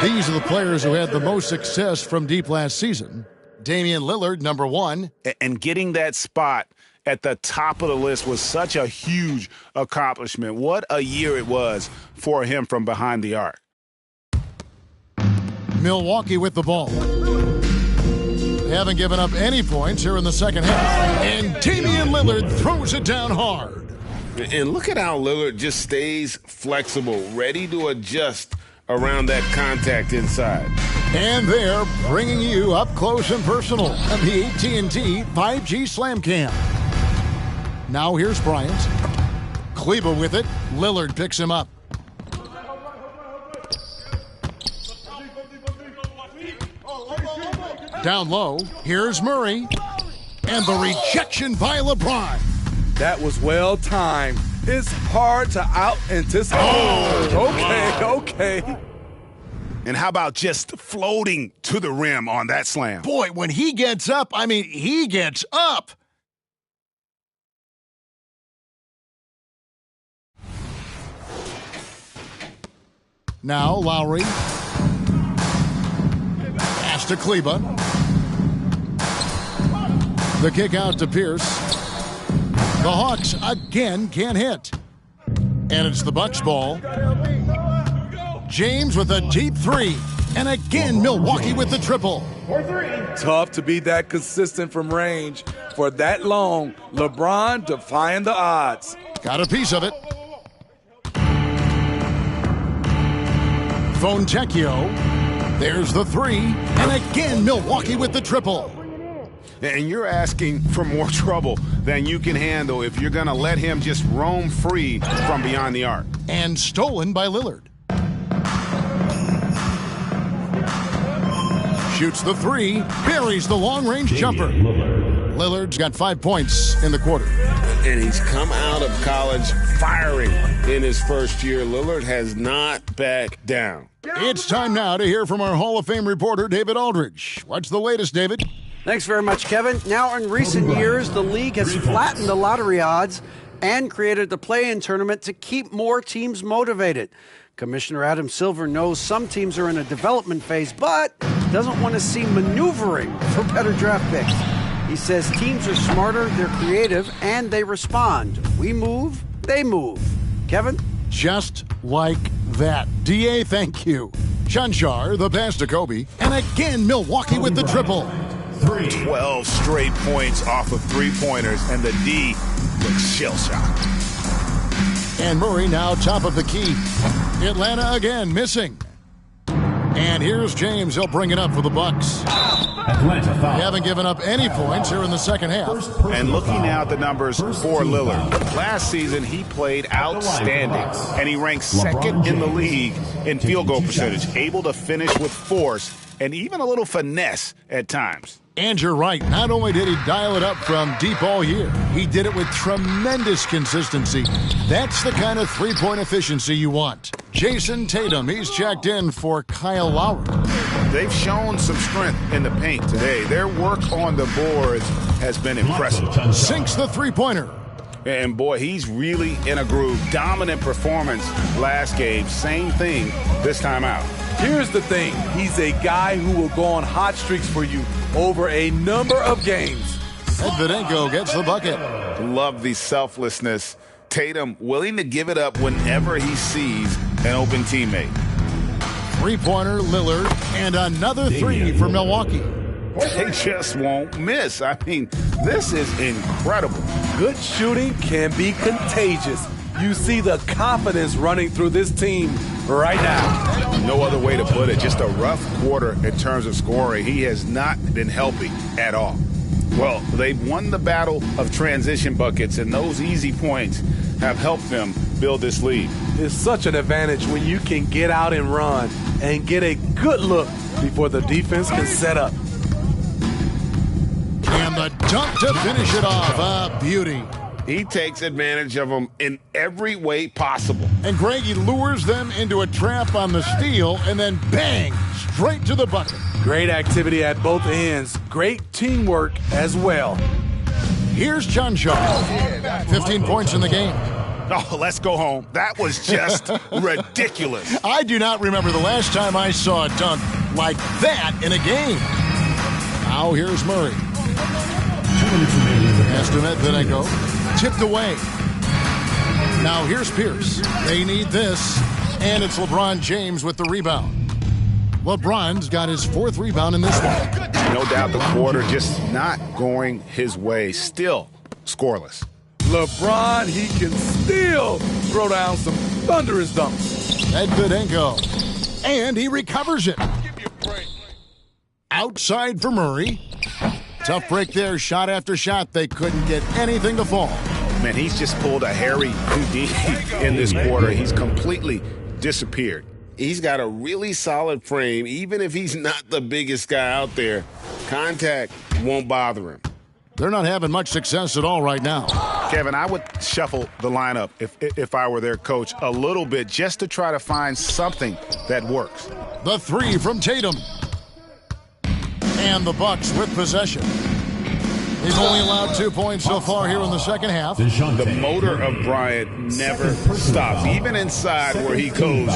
These are the players who had the most success from deep last season. Damian Lillard, number 1. And getting that spot at the top of the list was such a huge accomplishment. What a year it was for him from behind the arc. Milwaukee with the ball. They haven't given up any points here in the second half. And Damian Lillard throws it down hard. And look at how Lillard just stays flexible, ready to adjust around that contact inside. And they're bringing you up close and personal on the AT&T 5G Slam Cam. Now here's Bryant. Kleba with it. Lillard picks him up. Down low, here's Murray. And the rejection by LeBron. That was well timed. It's hard to out-anticipate. Oh, okay. And how about just floating to the rim on that slam? Boy, when he gets up, I mean, he gets up. Now Lowry. Pass to Kleba. The kick out to Pierce. The Hawks again can't hit. And it's the Bucks ball. James with a deep 3. And again, Milwaukee with the triple. Tough to be that consistent from range for that long. LeBron defying the odds. Got a piece of it. Fontecchio. There's the 3. And again, Milwaukee with the triple. And you're asking for more trouble than you can handle if you're going to let him just roam free from beyond the arc. And stolen by Lillard. Shoots the 3, buries the long-range jumper. Lillard's got 5 points in the quarter. And he's come out of college firing in his first year. Lillard has not backed down. It's time now to hear from our Hall of Fame reporter, David Aldridge. What's the latest, David? Thanks very much, Kevin. Now, in recent years, the league has flattened the lottery odds and created the play-in tournament to keep more teams motivated. Commissioner Adam Silver knows some teams are in a development phase, but doesn't want to see maneuvering for better draft picks. He says teams are smarter, they're creative, and they respond. We move, they move. Kevin? Just like that. DA, thank you. Chanchar, the pass to Kobe. And again, Milwaukee with the triple. 12 straight points off of three-pointers, and the D looks shell-shocked. And Murray now top of the key. Atlanta again missing. And here's James. He'll bring it up for the Bucks. Atlanta foul. They haven't given up any points here in the second half. And looking now at the numbers for Lillard. Last season, he played outstanding, and he ranked second in the league in field goal percentage, able to finish with force and even a little finesse at times. And you're right. Not only did he dial it up from deep all year, he did it with tremendous consistency. That's the kind of three-point efficiency you want. Jason Tatum, he's checked in for Kyle Lowry. They've shown some strength in the paint today. Their work on the boards has been impressive. Sinks the three-pointer. And boy, he's really in a groove. Dominant performance last game. Same thing this time out. Here's the thing. He's a guy who will go on hot streaks for you over a number of games. Medvedenko gets the bucket. Love the selflessness. Tatum willing to give it up whenever he sees an open teammate. Three-pointer, Lillard, and another three for Milwaukee. They just won't miss. I mean, this is incredible. Good shooting can be contagious. You see the confidence running through this team right now. No other way to put it. Just a rough quarter in terms of scoring. He has not been helping at all. Well, they've won the battle of transition buckets, and those easy points have helped them build this lead. It's such an advantage when you can get out and run and get a good look before the defense can set up. And the dunk to finish it off. A beauty. He takes advantage of them in every way possible. And Greg, he lures them into a trap on the steal, and then bang, straight to the bucket. Great activity at both ends. Great teamwork as well. Here's Johnshaw. 15 points in the game. Oh, let's go home. That was just ridiculous. I do not remember the last time I saw a dunk like that in a game. Now here's Murray. Pass to Medvedenko. Tipped away. Now here's Pierce. They need this. And it's LeBron James with the rebound. LeBron's got his fourth rebound in this one. No doubt the quarter just not going his way. Still scoreless. LeBron, he can still throw down some thunderous dunks. Medvedenko. And he recovers it. Outside for Murray. Tough break there, shot after shot. They couldn't get anything to fall. Man, he's just pulled a Harry Houdini in this quarter. He's completely disappeared. He's got a really solid frame. Even if he's not the biggest guy out there, contact won't bother him. They're not having much success at all right now. Kevin, I would shuffle the lineup if I were their coach a little bit just to try to find something that works. The three from Tatum. And the Bucks with possession. They've only allowed 2 points so far here in the second half. The motor of Bryant never stops, even inside where he goes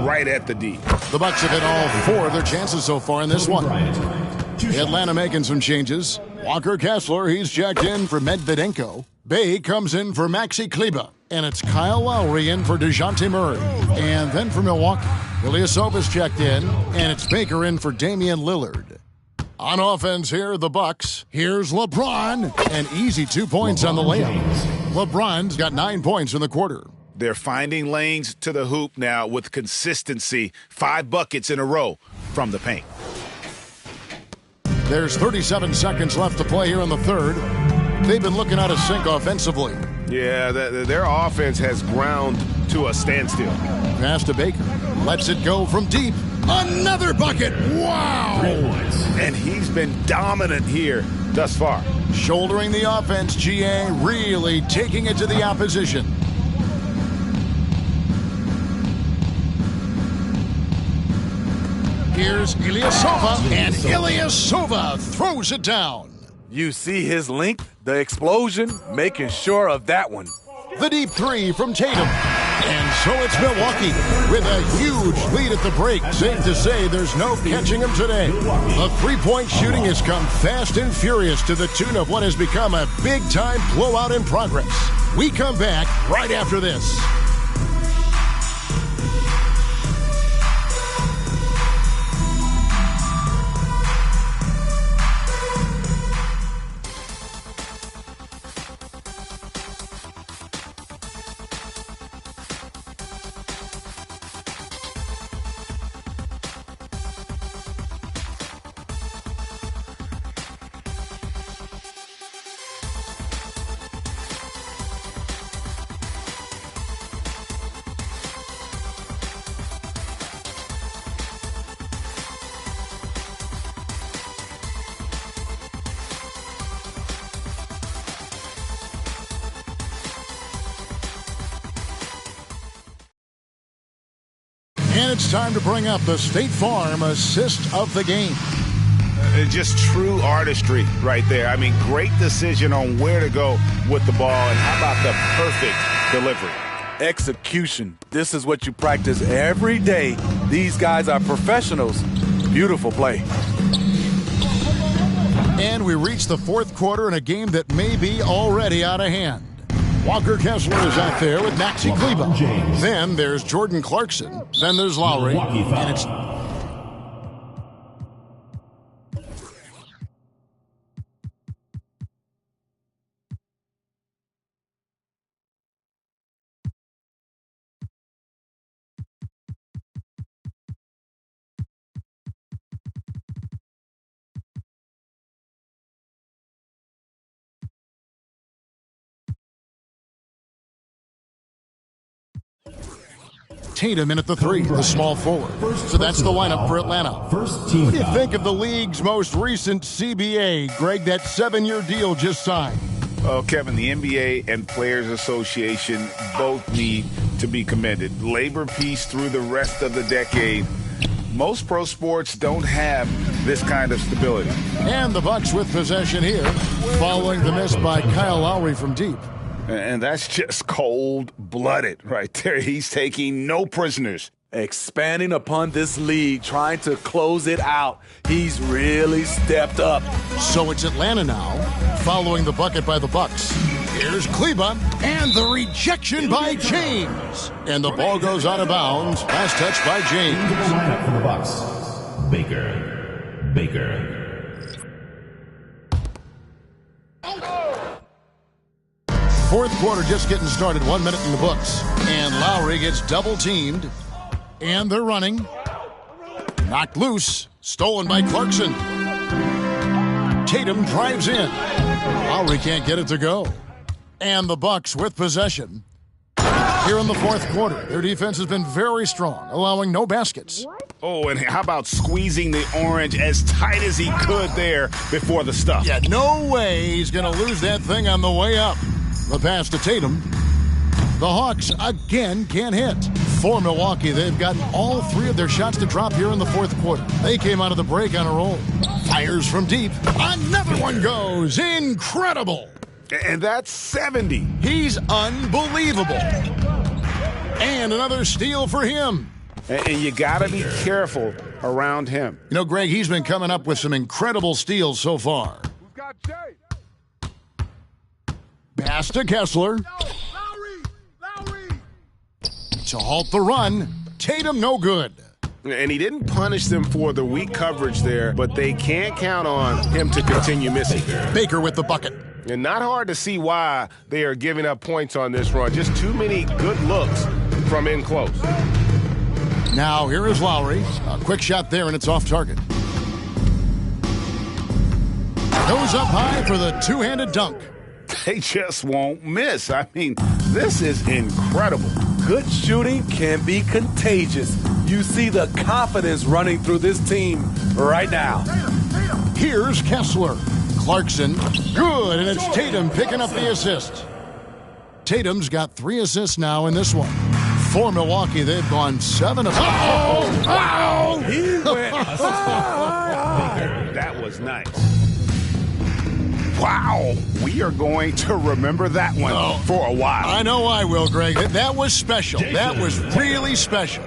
right at the D. The Bucks have hit all four of their chances so far in this one. Atlanta making some changes. Walker Kessler, he's checked in for Medvedenko. Bay comes in for Maxi Kleber. And it's Kyle Lowry in for DeJounte Murray. And then for Milwaukee, Ilyasova's checked in. And it's Baker in for Damian Lillard. On offense here, the Bucks. Here's LeBron. An easy 2 points on the layup. LeBron's got 9 points in the quarter. They're finding lanes to the hoop now with consistency. 5 buckets in a row from the paint. There's 37 seconds left to play here in the third. They've been looking out of sync offensively. Yeah, their offense has ground to a standstill. Pass to Baker. Lets it go from deep. Another bucket. Wow. And he's been dominant here thus far. Shouldering the offense, GA, really taking it to the opposition. Here's Ilyasova, and Ilyasova throws it down. You see his length, the explosion, making sure of that one. The deep three from Tatum. And so it's Milwaukee with a huge lead at the break. Safe to say there's no catching them today. The three-point shooting has come fast and furious to the tune of what has become a big-time blowout in progress. We come back right after this. And it's time to bring up the State Farm assist of the game. Just true artistry right there. I mean, great decision on where to go with the ball, and how about the perfect delivery? Execution. This is what you practice every day. These guys are professionals. Beautiful play. And we reach the fourth quarter in a game that may be already out of hand. Walker Kessler is out there with Maxi Kleber. Then there's Jordan Clarkson. Then there's Lowry. And it's Tatum in at the three, the small forward. So that's the lineup for Atlanta. What do you think of the league's most recent CBA, Greg, that 7-year deal just signed? Oh, Kevin, the NBA and Players Association both need to be commended. Labor peace through the rest of the decade. Most pro sports don't have this kind of stability. And the Bucks with possession here, following the miss by Kyle Lowry from deep. And that's just cold-blooded right there. He's taking no prisoners. Expanding upon this lead, trying to close it out. He's really stepped up. So it's Atlanta now, following the bucket by the Bucks. Here's Kleber, and the rejection by James. And the ball goes out of bounds. Last touch by James. Lineup for the Bucks. Baker. Fourth quarter just getting started, 1 minute in the books. And Lowry gets double-teamed. And they're running. Knocked loose. Stolen by Clarkson. Tatum drives in. Lowry can't get it to go. And the Bucks with possession. Here in the fourth quarter, their defense has been very strong, allowing no baskets. Oh, and how about squeezing the orange as tight as he could there before the stuff? Yeah, no way he's going to lose that thing on the way up. The pass to Tatum. The Hawks again can't hit. For Milwaukee, they've gotten all three of their shots to drop here in the fourth quarter. They came out of the break on a roll. Fires from deep. Another one goes. Incredible. And that's 70. He's unbelievable. And another steal for him. And you got to be careful around him. You know, Greg, he's been coming up with some incredible steals so far. Who's got Jay? Pass to Kessler. Lowry! To halt the run. Tatum no good. And he didn't punish them for the weak coverage there, but they can't count on him to continue missing. Baker with the bucket. And not hard to see why they are giving up points on this run. Just too many good looks from in close. Now here is Lowry. A quick shot there, and it's off target. Goes up high for the two-handed dunk. They just won't miss. I mean, this is incredible. Good shooting can be contagious. You see the confidence running through this team right now. Here's Kessler. Clarkson, good, and it's Tatum picking up the assist. Tatum's got 3 assists now in this one. For Milwaukee, they've gone 7 of 5. Oh! He went. That was nice. Wow, we are going to remember that one for a while. I know I will, Greg. That was special. That was really special.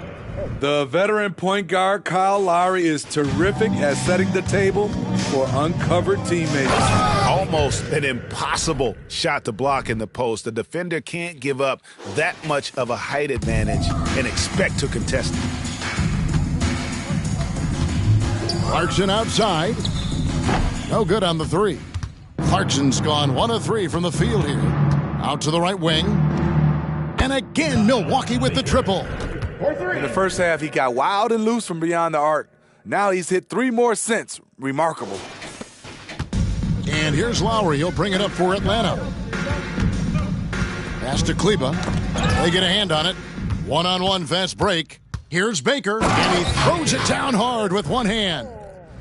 The veteran point guard, Kyle Lowry, is terrific at setting the table for uncovered teammates. Almost an impossible shot to block in the post. The defender can't give up that much of a height advantage and expect to contest it. Clarkson outside. No good on the 3. Clarkson's gone 1 of 3 from the field here. Out to the right wing. And again, Milwaukee with the triple. In the first half, he got wild and loose from beyond the arc. Now he's hit 3 more since. Remarkable. And here's Lowry. He'll bring it up for Atlanta. Pass to Kleber. They get a hand on it. One-on-one fast break. Here's Baker, and he throws it down hard with one hand.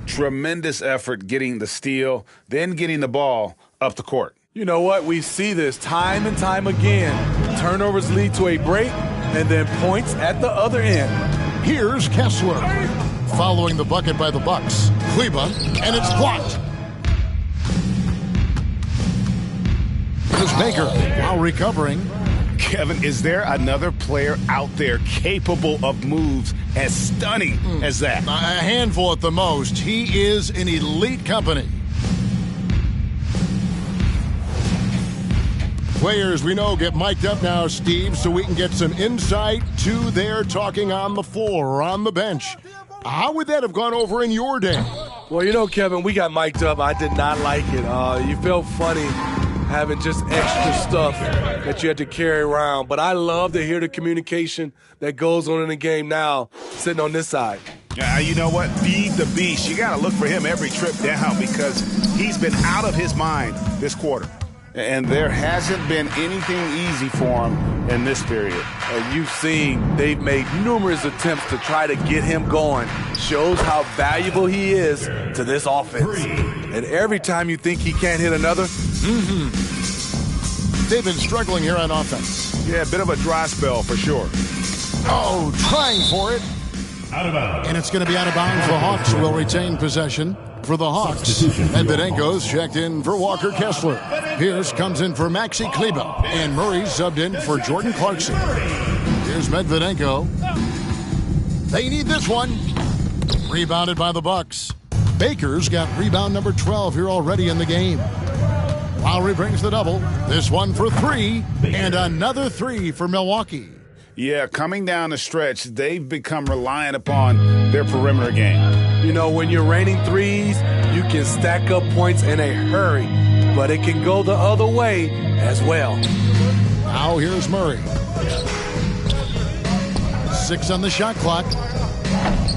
Tremendous effort getting the steal, then getting the ball up the court. You know what? We see this time and time again. Turnovers lead to a break, and then points at the other end. Here's Kessler. Following the bucket by the Bucks. Kleba, and it's blocked. Here's Baker, while recovering. Kevin, is there another player out there capable of moves as stunning as that? A handful at the most. He is in elite company. Players we know get mic'd up now, Steve, so we can get some insight to their talking on the floor or on the bench. How would that have gone over in your day? Well, you know, Kevin, we got mic'd up. I did not like it. You felt funny having just extra stuff that you had to carry around. But I love to hear the communication that goes on in the game now, sitting on this side. You know what? Feed the beast. You got to look for him every trip down because he's been out of his mind this quarter. And there hasn't been anything easy for him in this period. You've seen they've made numerous attempts to try to get him going. Shows how valuable he is to this offense. And every time you think he can't hit another, They've been struggling here on offense. Yeah, a bit of a dry spell for sure. Oh, trying for it. Out of bounds. And it's going to be out of bounds. The Hawks will retain possession. For the Hawks, Medvedenko's checked in for Walker Kessler. Pierce comes in for Maxi Kleba. And Murray subbed in for Jordan Clarkson. Here's Medvedenko. They need this one. Rebounded by the Bucks. Baker's got rebound number 12 here already in the game. Lowry brings the double. This one for 3. And another 3 for Milwaukee. Yeah, coming down the stretch, they've become reliant upon their perimeter game. You know, when you're raining threes, you can stack up points in a hurry, but it can go the other way as well. Now here's Murray. 6 on the shot clock.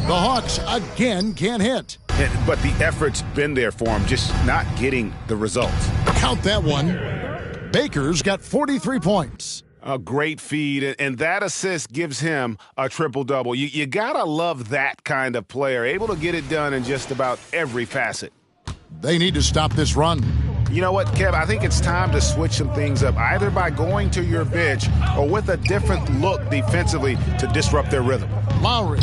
The Hawks again can't hit. But the effort's been there for him, just not getting the results. Count that one. Baker's got 43 points. A great feed, and that assist gives him a triple-double. You gotta love that kind of player, able to get it done in just about every facet. They need to stop this run. You know what, Kev? I think it's time to switch some things up, either by going to your bench or with a different look defensively to disrupt their rhythm. Lowry.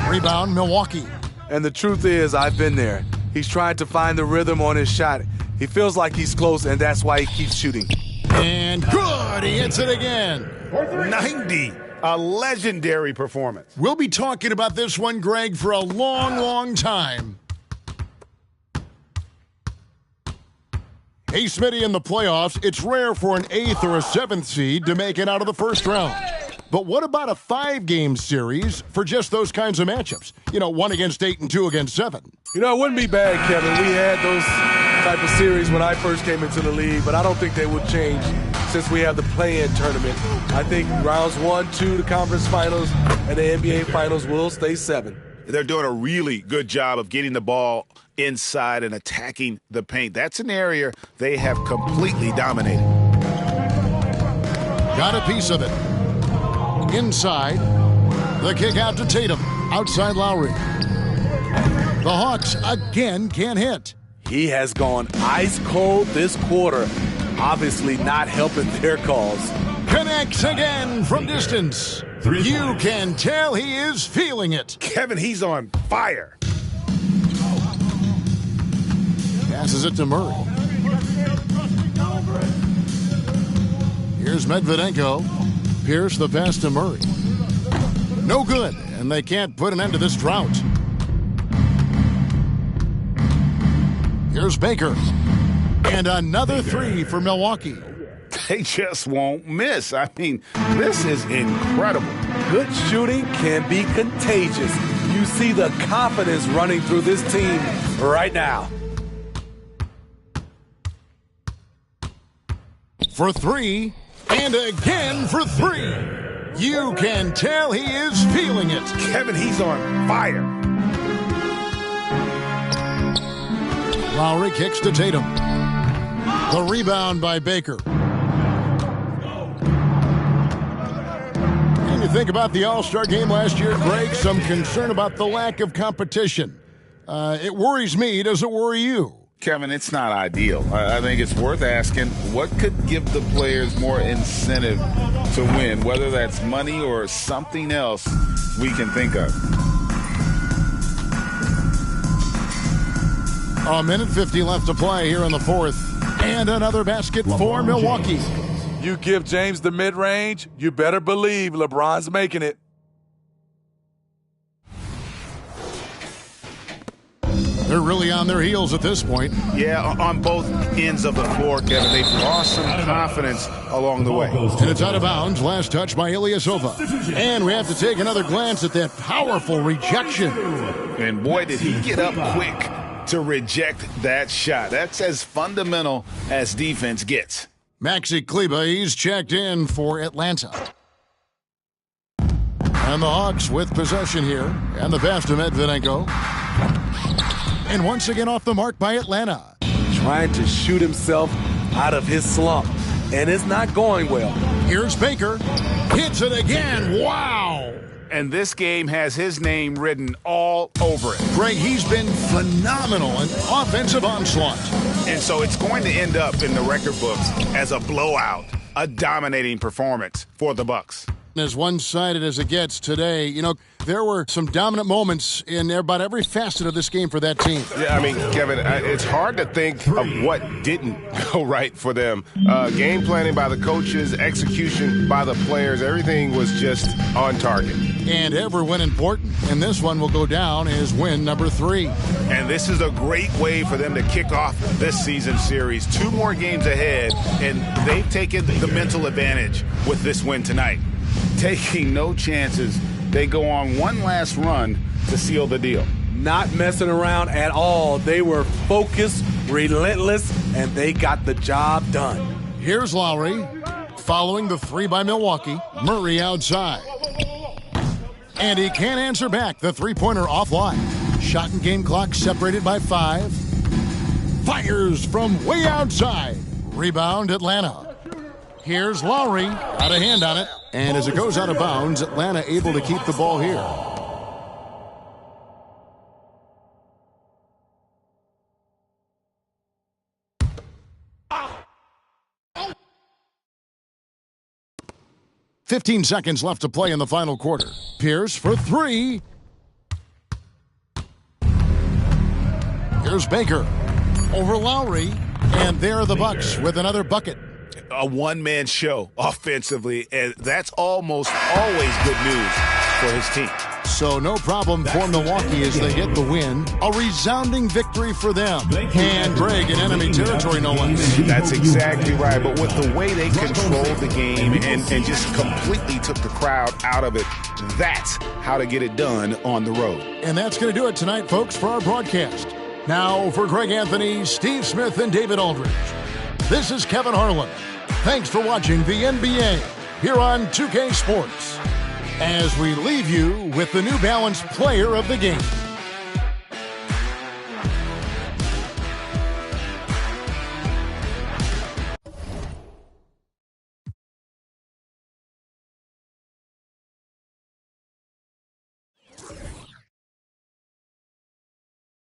Rebound, Milwaukee. And the truth is, I've been there. He's trying to find the rhythm on his shot. He feels like he's close, and that's why he keeps shooting. And good, he hits it again. 90, a legendary performance. We'll be talking about this one, Greg, for a long, long time. Hey, Smitty, in the playoffs, it's rare for an 8th or a 7th seed to make it out of the first round. But what about a 5-game series for just those kinds of matchups? You know, 1 against 8 and 2 against 7. You know, it wouldn't be bad, Kevin. We had those type of series when I first came into the league, but I don't think they would change since we have the play-in tournament. I think rounds 1, 2, the conference finals, and the NBA finals will stay 7. They're doing a really good job of getting the ball inside and attacking the paint. That's an area they have completely dominated. Got a piece of it. Inside, the kick out to Tatum. Outside Lowry. The Hawks again can't hit. He has gone ice cold this quarter. Obviously not helping their cause. Connects again from distance. You can tell he is feeling it. Kevin, he's on fire. Passes it to Murray. Here's Medvedenko. Pierce the pass to Murray. No good, and they can't put an end to this drought. Here's Baker. And another 3 for Milwaukee. They just won't miss. I mean, this is incredible. Good shooting can be contagious. You see the confidence running through this team right now. For 3, and again for 3. You can tell he is feeling it. Kevin, he's on fire. Lowry kicks to Tatum. The rebound by Baker. And you think about the All-Star game last year, Greg, some concern about the lack of competition. It worries me. Does it worry you? Kevin, it's not ideal. I think it's worth asking what could give the players more incentive to win, whether that's money or something else we can think of. A minute 50 left to play here in the fourth. And another basket for Milwaukee. You give James the mid-range, you better believe LeBron's making it. They're really on their heels at this point. Yeah, on both ends of the floor, Kevin. They've lost some confidence along the way. And it's out of bounds. Last touch by Ilyasova. And we have to take another glance at that powerful rejection. And boy, did he get up quick to reject that shot. That's as fundamental as defense gets. Maxi Kleber, he's checked in for Atlanta. And the Hawks with possession here. And the pass to Medvedenko. And once again off the mark by Atlanta. Trying to shoot himself out of his slump. And it's not going well. Here's Baker. Hits it again. Wow. And this game has his name written all over it. Greg, he's been phenomenal in offensive onslaught. And so it's going to end up in the record books as a blowout, a dominating performance for the Bucks. As one-sided as it gets today, you know, there were some dominant moments in about every facet of this game for that team. Yeah, I mean, Kevin, it's hard to think of what didn't go right for them. Game planning by the coaches, execution by the players, everything was just on target. And every win important, and this one will go down as win number 3. And this is a great way for them to kick off this season series. 2 more games ahead, and they've taken the mental advantage with this win tonight. Taking no chances, they go on one last run to seal the deal. Not messing around at all. They were focused, relentless, and they got the job done. Here's Lowry, following the 3 by Milwaukee. Murray outside. And he can't answer back. The three-pointer offline. Shot and game clock separated by 5. Fires from way outside. Rebound, Atlanta. Here's Lowry, got a hand on it. And as it goes out of bounds, Atlanta able to keep the ball here. "15 seconds left to play in the final quarter. Pierce for 3. Here's Baker over Lowry. And there are the Bucks with another bucket. A one-man show offensively, and that's almost always good news for his team. So no problem for Milwaukee as they get the win. A resounding victory for them. And Greg in enemy territory, no less. That's exactly right. But with the way they controlled the game and just completely took the crowd out of it, that's how to get it done on the road. And that's going to do it tonight, folks, for our broadcast. Now for Greg Anthony, Steve Smith, and David Aldridge, this is Kevin Harlan. Thanks for watching the NBA here on 2K Sports, as we leave you with the New Balance Player of the Game.